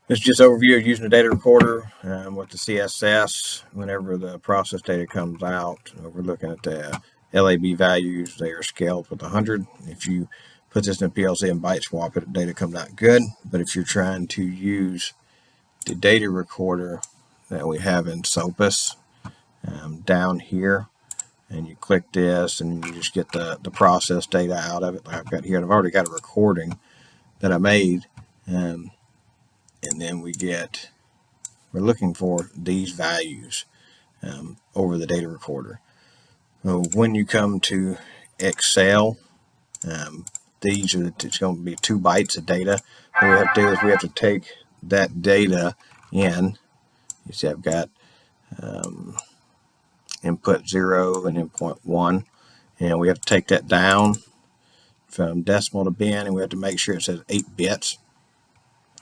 It's just overview of using the data recorder with the CSS. Whenever the process data comes out, we're looking at the LAB values. They are scaled with 100. If you put this in a PLC and byte swap it, the data comes out good. But if you're trying to use the data recorder that we have in SOPAS down here, and you click this and you just get the process data out of it like I've got here. And I've already got a recording that I made. And then we're looking for these values over the data recorder. So when you come to Excel, it's going to be 2 bytes of data. What we have to do is we have to take that data in. You see I've got input 0 and input 1, and we have to take that down from decimal to bin, and we have to make sure it says 8 bits.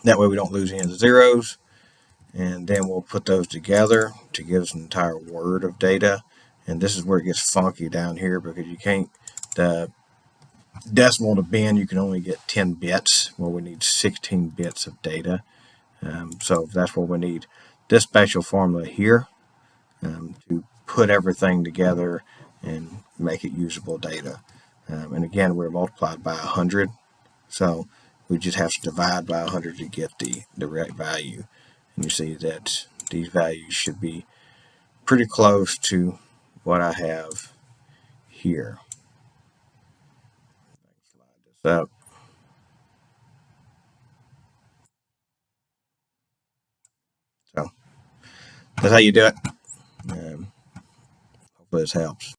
That way we don't lose any of the zeros. And then we'll put those together to give us an entire word of data. And this is where it gets funky down here, because you can't, the decimal to bin, you can only get 10 bits. Well, we need 16 bits of data. So that's what we need this special formula here to put everything together and make it usable data. And again, we're multiplied by 100. So we just have to divide by 100 to get the right value. And you see that these values should be pretty close to what I have here. Slide this up. So that's how you do it. Hopefully this helps.